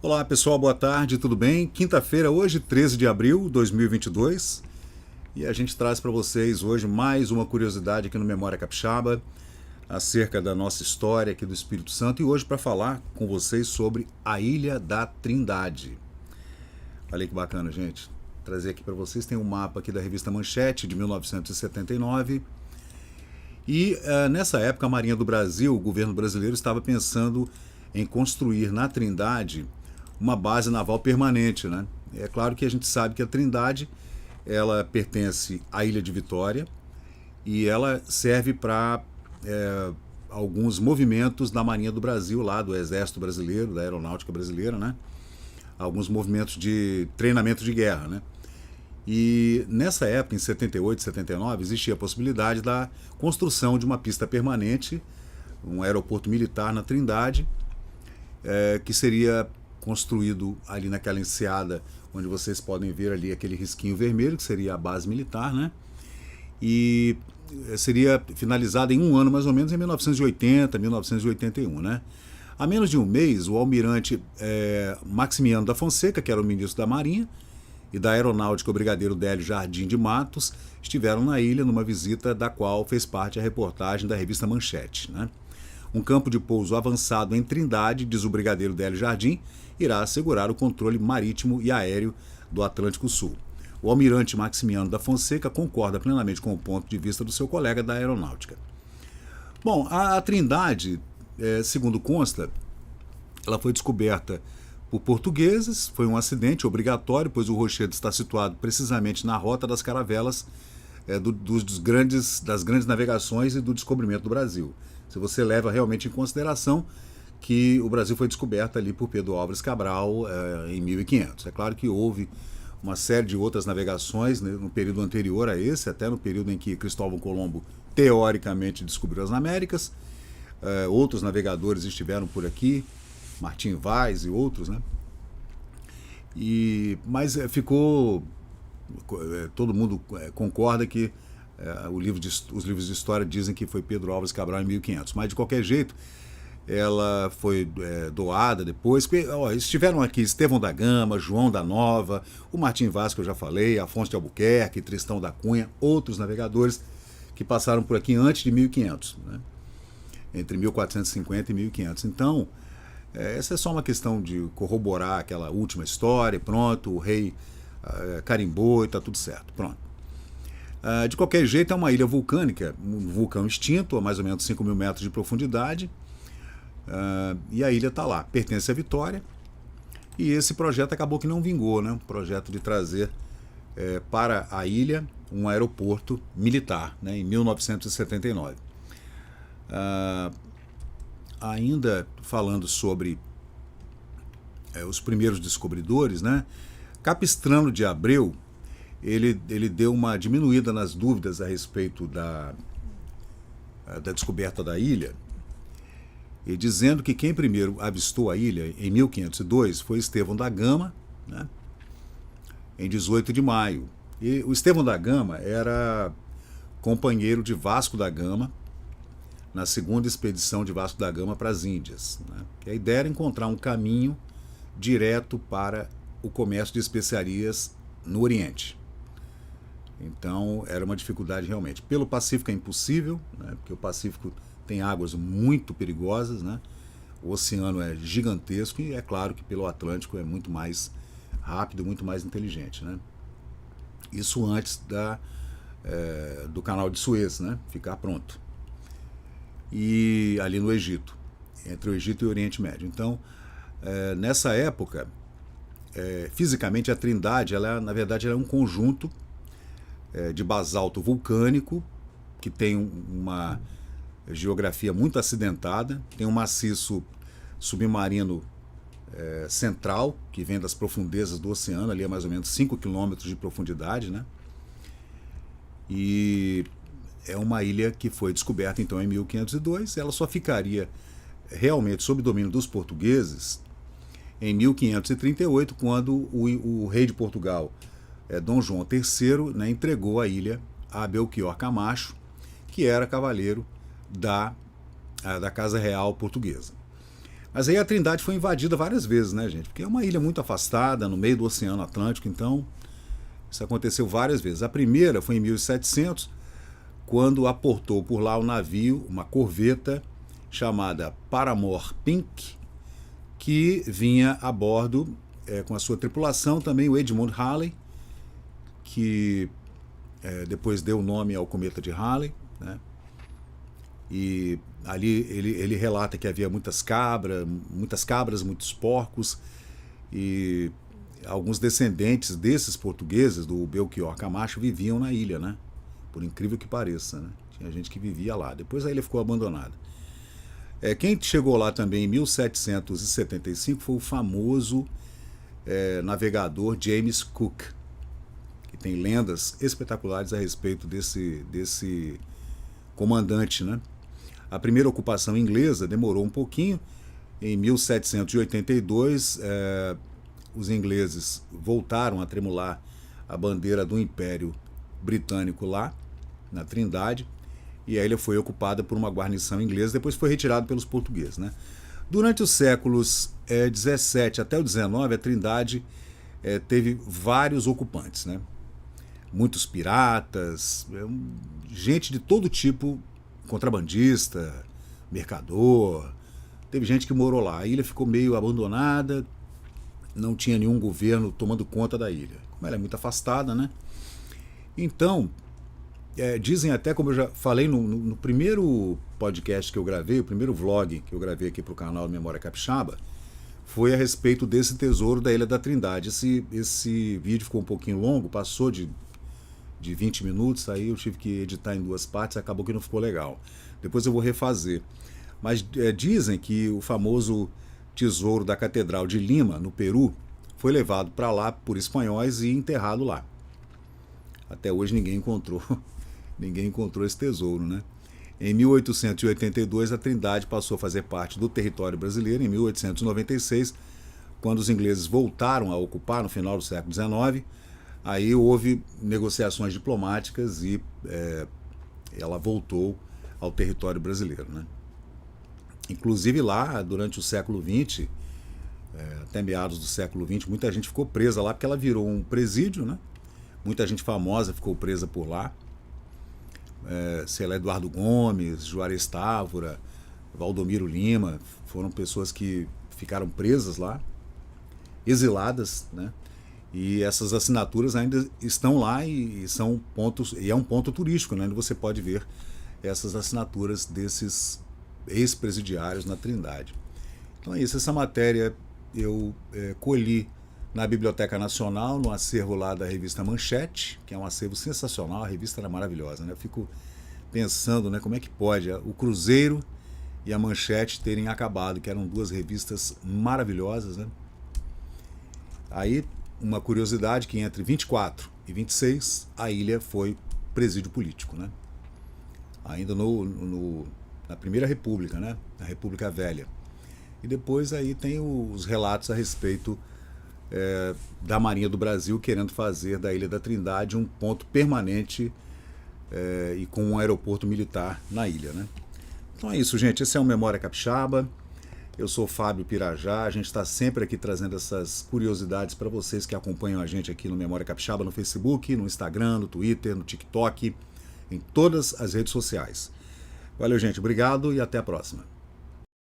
Olá pessoal, boa tarde, tudo bem? Quinta-feira, hoje, 13 de abril de 2022, e a gente traz para vocês hoje mais uma curiosidade aqui no Memória Capixaba acerca da nossa história aqui do Espírito Santo e hoje para falar com vocês sobre a Ilha da Trindade. Olha que bacana, gente. Trazer aqui para vocês, tem um mapa aqui da revista Manchete de 1979 e nessa época a Marinha do Brasil, o governo brasileiro estava pensando em construir na Trindade uma base naval permanente, né? É claro que a gente sabe que a Trindade ela pertence à Ilha de Vitória e ela serve para alguns movimentos da Marinha do Brasil, lá do Exército Brasileiro, da Aeronáutica Brasileira, né? Alguns movimentos de treinamento de guerra, né? E nessa época, em 78, 79, existia a possibilidade da construção de uma pista permanente, um aeroporto militar na Trindade, que seria construído ali naquela enseada onde vocês podem ver ali aquele risquinho vermelho, que seria a base militar, né? E seria finalizada em um ano mais ou menos, em 1980, 1981, né? Há menos de um mês, o almirante Maximiano da Fonseca, que era o ministro da Marinha, e da Aeronáutica, o brigadeiro Délio Jardim de Matos, estiveram na ilha numa visita da qual fez parte a reportagem da revista Manchete, né? Um campo de pouso avançado em Trindade, diz o brigadeiro Délio Jardim, irá assegurar o controle marítimo e aéreo do Atlântico Sul. O almirante Maximiano da Fonseca concorda plenamente com o ponto de vista do seu colega da aeronáutica. Bom, a Trindade, segundo consta, ela foi descoberta por portugueses, foi um acidente obrigatório, pois o rochedo está situado precisamente na rota das caravelas das grandes navegações e do descobrimento do Brasil. Se você leva realmente em consideração que o Brasil foi descoberto ali por Pedro Álvares Cabral em 1500. É claro que houve uma série de outras navegações, né, no período anterior a esse, até no período em que Cristóvão Colombo teoricamente descobriu as Américas. Outros navegadores estiveram por aqui, Martim Vaz e outros, né? Mas ficou... todo mundo concorda que os livros de história dizem que foi Pedro Álvares Cabral em 1500, mas de qualquer jeito ela foi doada depois, porque estiveram aqui Estevão da Gama, João da Nova, o Martim Vaz que eu já falei, Afonso de Albuquerque, Tristão da Cunha, outros navegadores que passaram por aqui antes de 1500, né? Entre 1450 e 1500. Então, essa é só uma questão de corroborar aquela última história, pronto, o rei carimbou e está tudo certo, pronto. De qualquer jeito, é uma ilha vulcânica, um vulcão extinto, a mais ou menos 5 mil metros de profundidade, e a ilha está lá, pertence à Vitória, e esse projeto acabou que não vingou, né? Um projeto de trazer para a ilha um aeroporto militar, né? Em 1979. Ainda falando sobre os primeiros descobridores, né? Capistrano de Abreu, ele deu uma diminuída nas dúvidas a respeito da descoberta da ilha, e dizendo que quem primeiro avistou a ilha em 1502 foi Estevão da Gama, né? Em 18 de maio. E o Estevão da Gama era companheiro de Vasco da Gama na segunda expedição de Vasco da Gama para as Índias, né? A ideia era encontrar um caminho direto para o comércio de especiarias no Oriente. Então era uma dificuldade realmente. Pelo Pacífico é impossível, né? Porque o Pacífico tem águas muito perigosas, né? O oceano é gigantesco e é claro que pelo Atlântico é muito mais rápido, muito mais inteligente, né? Isso antes do canal de Suez, né? Ficar pronto. E ali no Egito, entre o Egito e o Oriente Médio. Então, nessa época, fisicamente a Trindade, na verdade, ela é um conjunto de basalto vulcânico que tem uma geografia muito acidentada, tem um maciço submarino central, que vem das profundezas do oceano, ali a mais ou menos 5 quilômetros de profundidade, né? E é uma ilha que foi descoberta então em 1502, ela só ficaria realmente sob domínio dos portugueses em 1538, quando o rei de Portugal, Dom João III, né, entregou a ilha a Belchior Camacho, que era cavaleiro da Casa Real Portuguesa. Mas aí a Trindade foi invadida várias vezes, né, gente? Porque é uma ilha muito afastada, no meio do Oceano Atlântico, então isso aconteceu várias vezes. A primeira foi em 1700, quando aportou por lá um navio, uma corveta, chamada Paramore Pink, que vinha a bordo com a sua tripulação também o Edmund Halley, que depois deu o nome ao cometa de Halley, né? E ali ele relata que havia muitas cabras, muitos porcos, e alguns descendentes desses portugueses, do Belchior Camacho, viviam na ilha, né? Por incrível que pareça, né? Tinha gente que vivia lá. Depois a ilha ficou abandonada. Quem chegou lá também em 1775 foi o famoso navegador James Cook, que tem lendas espetaculares a respeito desse comandante, né? A primeira ocupação inglesa demorou um pouquinho. Em 1782, os ingleses voltaram a tremular a bandeira do Império Britânico lá, na Trindade, e a ilha foi ocupada por uma guarnição inglesa, depois foi retirada pelos portugueses, né? Durante os séculos 17 até o 19, a Trindade teve vários ocupantes, né? Muitos piratas, gente de todo tipo, contrabandista, mercador. Teve gente que morou lá. A ilha ficou meio abandonada, não tinha nenhum governo tomando conta da ilha. Como ela é muito afastada, né? Então, dizem até, como eu já falei no primeiro podcast que eu gravei, o primeiro vlog que eu gravei aqui para o canal Memória Capixaba, foi a respeito desse tesouro da Ilha da Trindade. Esse vídeo ficou um pouquinho longo, passou de 20 minutos, aí eu tive que editar em 2 partes, acabou que não ficou legal. Depois eu vou refazer. Mas dizem que o famoso tesouro da Catedral de Lima, no Peru, foi levado para lá por espanhóis e enterrado lá. Até hoje ninguém encontrou esse tesouro, né? Em 1882, a Trindade passou a fazer parte do território brasileiro. Em 1896, quando os ingleses voltaram a ocupar no final do século XIX, aí houve negociações diplomáticas e ela voltou ao território brasileiro, né? Inclusive lá, durante o século XX, até meados do século XX, muita gente ficou presa lá porque ela virou um presídio, né? Muita gente famosa ficou presa por lá. Sei lá, Eduardo Gomes, Juarez Távora, Valdomiro Lima, foram pessoas que ficaram presas lá, exiladas, né? E essas assinaturas ainda estão lá e são pontos, e é um ponto turístico, né? Onde você pode ver essas assinaturas desses ex-presidiários na Trindade. Então é isso, essa matéria eu colhi na Biblioteca Nacional, no acervo lá da revista Manchete, que é um acervo sensacional, a revista era maravilhosa, né? Eu fico pensando, né, como é que pode o Cruzeiro e a Manchete terem acabado, que eram 2 revistas maravilhosas, né? Aí, uma curiosidade, que entre 24 e 26, a ilha foi presídio político, né? Ainda na Primeira República, né? Na República Velha. E depois aí tem os relatos a respeito da Marinha do Brasil querendo fazer da Ilha da Trindade um ponto permanente e com um aeroporto militar na ilha, né? Então é isso, gente. Esse é o Memória Capixaba. Eu sou Fábio Pirajá. A gente está sempre aqui trazendo essas curiosidades para vocês que acompanham a gente aqui no Memória Capixaba, no Facebook, no Instagram, no Twitter, no TikTok, em todas as redes sociais. Valeu, gente. Obrigado e até a próxima.